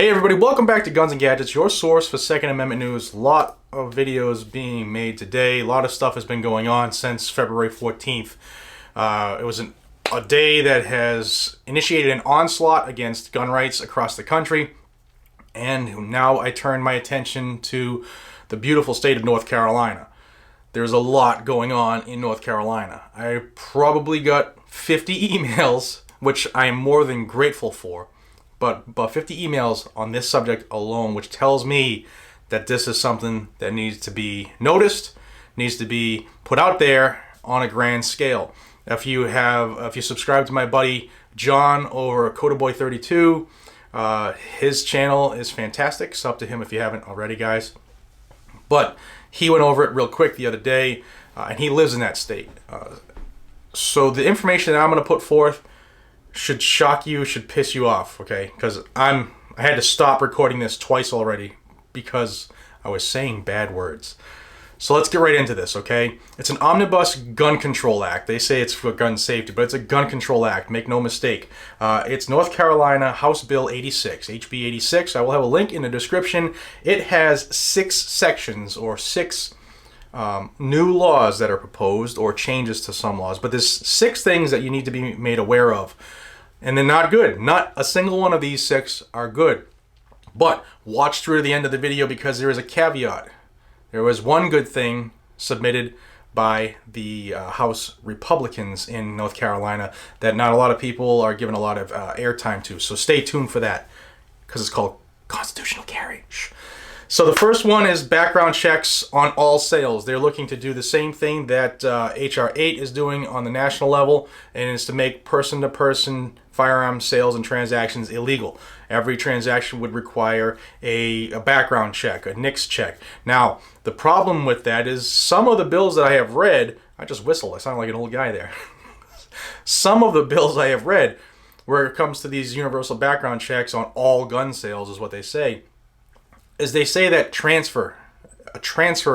Hey everybody, welcome back to Guns and Gadgets, your source for Second Amendment news. A lot of videos being made today. A lot of stuff has been going on since February 14th. It was a day that has initiated an onslaught against gun rights across the country. And now I turn my attention to the beautiful state of North Carolina. There's a lot going on in North Carolina. I probably got 50 emails, which I am more than grateful for. But 50 emails on this subject alone, which tells me that this is something that needs to be noticed, needs to be put out there on a grand scale. If you subscribe to my buddy John over CodaBoy32, his channel is fantastic. Sub to him if you haven't already, guys. But he went over it real quick the other day, and he lives in that state. So the information that I'm going to put forth should shock you, should piss you off, okay? Because I had to stop recording this twice already because I was saying bad words. So let's get right into this, okay? It's an omnibus gun control act. They say it's for gun safety, but it's a gun control act. Make no mistake. It's North Carolina House Bill 86, HB 86. I will have a link in the description. It has 6 sections or 6 new laws that are proposed or changes to some laws. But there's 6 things that you need to be made aware of. And they're not good. Not a single one of these 6 are good. But watch through to the end of the video because there is a caveat. There was one good thing submitted by the House Republicans in North Carolina that not a lot of people are giving a lot of airtime to. So stay tuned for that because it's called constitutional carry. So the first one is background checks on all sales. They're looking to do the same thing that HR 8 is doing on the national level, and it's to make person-to-person firearm sales and transactions illegal. Every transaction would require a background check, a NICS check. Now, the problem with that is some of the bills that I have read, I just whistled, I sound like an old guy there. Some of the bills I have read, where it comes to these universal background checks on all gun sales is what they say, is they say that a transfer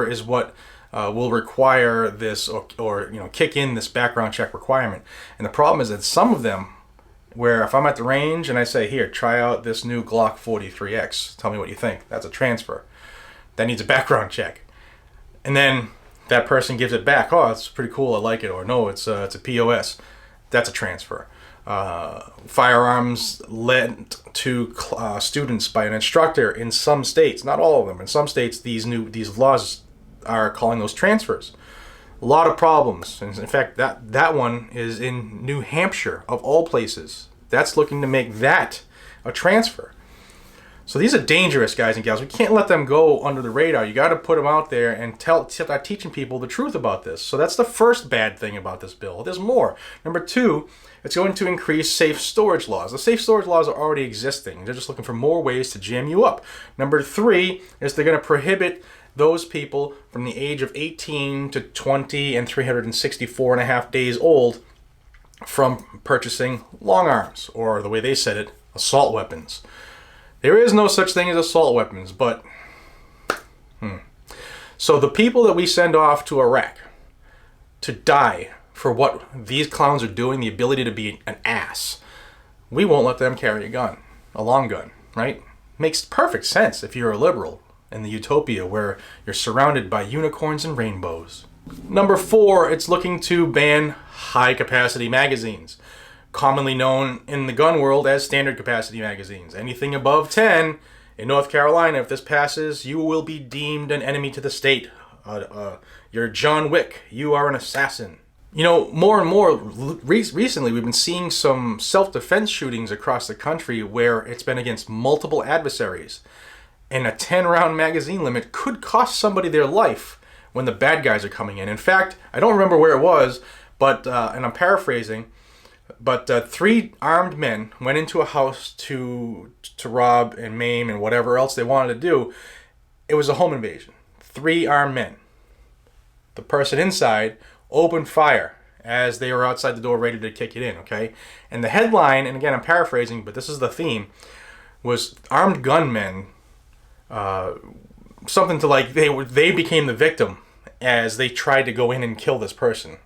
is what will require this or kick in this background check requirement. And the problem is that some of them, where if I'm at the range and I say, here, try out this new Glock 43X, tell me what you think. That's a transfer. That needs a background check. And then that person gives it back. Oh, it's pretty cool, I like it. Or no, it's a POS. That's a transfer. Firearms lent to students by an instructor in some states, not all of them. In some states, these laws are calling those transfers. A lot of problems. And in fact, that one is in New Hampshire, of all places. That's looking to make that a transfer. So these are dangerous, guys and gals. We can't let them go under the radar. You got to put them out there and start teaching people the truth about this. So that's the first bad thing about this bill. There's more. Number 2, it's going to increase safe storage laws. The safe storage laws are already existing. They're just looking for more ways to jam you up. Number 3 is they're going to prohibit those people from the age of 18 to 20 and 364 and a half days old from purchasing long arms, or the way they said it, assault weapons. There is no such thing as assault weapons, but So the people that we send off to Iraq to die for what these clowns are doing, the ability to be an ass, we won't let them carry a gun, a long gun, right? Makes perfect sense if you're a liberal in the utopia where you're surrounded by unicorns and rainbows. Number 4, it's looking to ban high-capacity magazines, commonly known in the gun world as standard capacity magazines. Anything above 10 in North Carolina, if this passes, you will be deemed an enemy to the state. You're John Wick. You are an assassin. More and more recently, we've been seeing some self-defense shootings across the country where it's been against multiple adversaries. And a 10-round magazine limit could cost somebody their life when the bad guys are coming in. In fact, I don't remember where it was, but and I'm paraphrasing, but 3 armed men went into a house to rob and maim and whatever else they wanted to do. It was a home invasion. 3 armed men. The person inside opened fire as they were outside the door ready to kick it in, okay? And the headline, and again I'm paraphrasing, but this is the theme, was armed gunmen, something to like they became the victim as they tried to go in and kill this person.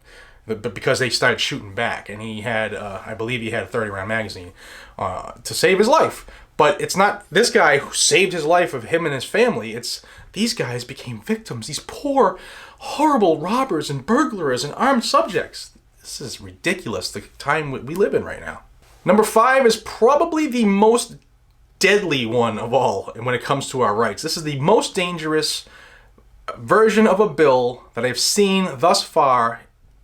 But because they started shooting back, and he had, I believe he had a 30-round magazine to save his life. But it's not this guy who saved his life of him and his family. It's these guys became victims. These poor, horrible robbers and burglars and armed subjects. This is ridiculous, the time we live in right now. Number 5 is probably the most deadly one of all when it comes to our rights. This is the most dangerous version of a bill that I've seen thus far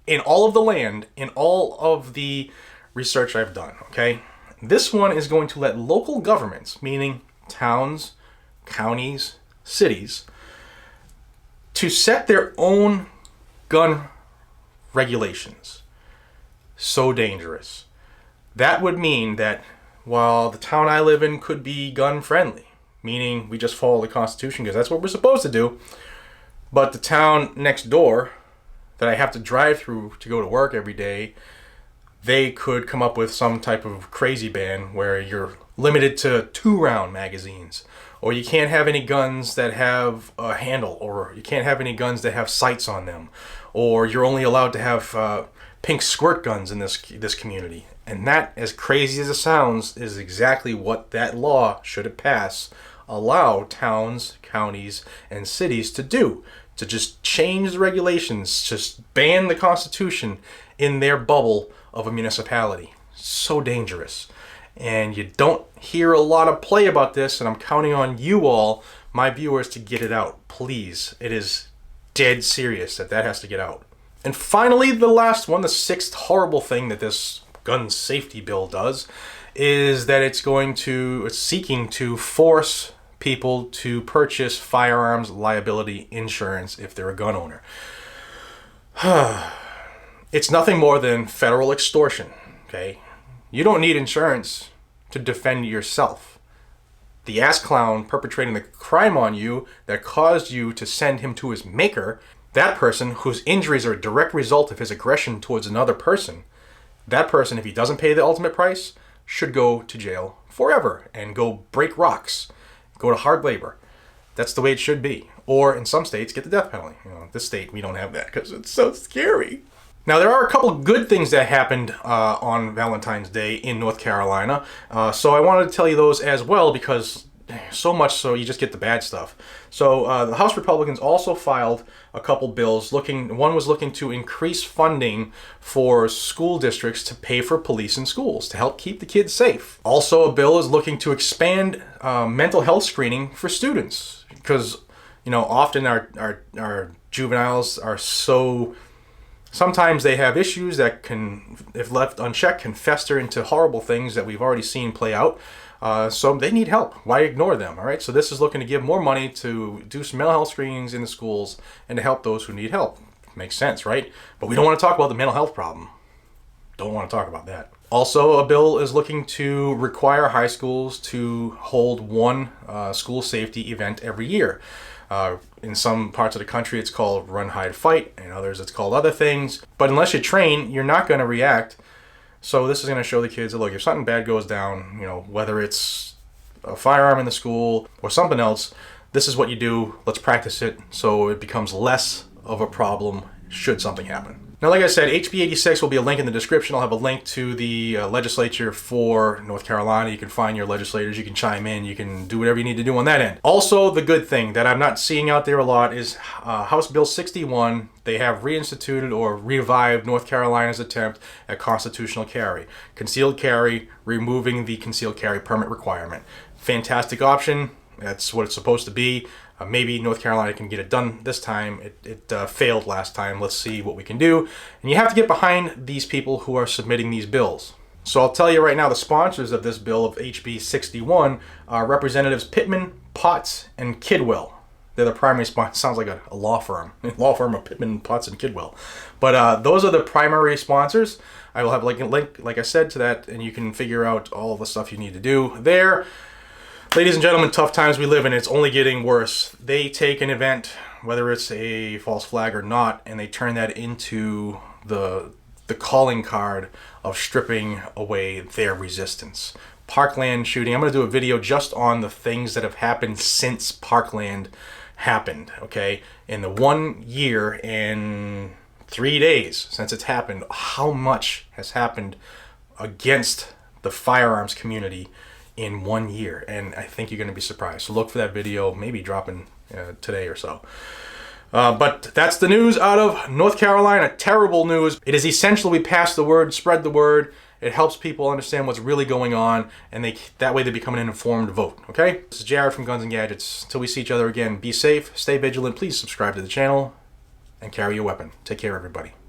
in all of the land, in all of the research I've done, okay? This one is going to let local governments, meaning towns, counties, cities, to set their own gun regulations. So dangerous. That would mean that while the town I live in could be gun friendly, meaning we just follow the Constitution because that's what we're supposed to do, but the town next door that I have to drive through to go to work every day, they could come up with some type of crazy ban where you're limited to 2-round magazines, or you can't have any guns that have a handle, or you can't have any guns that have sights on them, or you're only allowed to have pink squirt guns in this community. And that, as crazy as it sounds, is exactly what that law, should it pass, allow towns, counties, and cities to do. To just change the regulations, just ban the Constitution in their bubble of a municipality. So dangerous. And you don't hear a lot of play about this, and I'm counting on you all, my viewers, to get it out. Please. It is dead serious that has to get out. And finally, the last one, the 6th horrible thing that this gun safety bill does, is that it's seeking to force people to purchase firearms liability insurance if they're a gun owner. It's nothing more than federal extortion, okay? You don't need insurance to defend yourself. The ass clown perpetrating the crime on you that caused you to send him to his maker, that person whose injuries are a direct result of his aggression towards another person, that person, if he doesn't pay the ultimate price, should go to jail forever and go break rocks, go to hard labor. That's the way it should be. Or in some states, get the death penalty. This state, we don't have that because it's so scary. Now, there are a couple of good things that happened on Valentine's Day in North Carolina. So I wanted to tell you those as well, because so much so you just get the bad stuff. So the House Republicans also filed a couple bills. One was looking to increase funding for school districts to pay for police in schools to help keep the kids safe. Also, a bill is looking to expand mental health screening for students, because often our juveniles are so... Sometimes they have issues that can, if left unchecked, can fester into horrible things that we've already seen play out. So they need help. Why ignore them? All right. So this is looking to give more money to do some mental health screenings in the schools and to help those who need help. Makes sense, right? But we don't want to talk about the mental health problem. Don't want to talk about that. Also, a bill is looking to require high schools to hold one school safety event every year. In some parts of the country, it's called Run, Hide, Fight. In others, it's called other things. But unless you train, you're not going to react. So this is going to show the kids that, look, if something bad goes down, whether it's a firearm in the school or something else, this is what you do. Let's practice it so it becomes less of a problem should something happen. Now, like I said, HB 86 will be a link in the description. I'll have a link to the legislature for North Carolina. You can find your legislators. You can chime in. You can do whatever you need to do on that end. Also, the good thing that I'm not seeing out there a lot is House Bill 61. They have reinstituted or revived North Carolina's attempt at constitutional carry. Concealed carry, removing the concealed carry permit requirement. Fantastic option. That's what it's supposed to be. Maybe North Carolina can get it done this time. It failed last time. Let's see what we can do. And you have to get behind these people who are submitting these bills. So I'll tell you right now, the sponsors of this bill of HB 61 are Representatives Pittman, Potts, and Kidwell. They're the primary sponsors. Sounds like a law firm. Law firm of Pittman, Potts, and Kidwell. But those are the primary sponsors. I will have a link, like I said, to that, and you can figure out all the stuff you need to do there. Ladies and gentlemen, tough times we live in. It's only getting worse. They take an event, whether it's a false flag or not, and they turn that into the calling card of stripping away their resistance. Parkland shooting. I'm going to do a video just on the things that have happened since Parkland happened, okay? In the 1 year and 3 days since it's happened, how much has happened against the firearms community in 1 year, and I think you're going to be surprised. So look for that video, maybe dropping today or so. But that's the news out of North Carolina. Terrible news. It is essential we pass the word, spread the word. It helps people understand what's really going on, and that way they become an informed vote, okay? This is Jared from Guns and Gadgets. Until we see each other again, be safe, stay vigilant, please subscribe to the channel, and carry your weapon. Take care, everybody.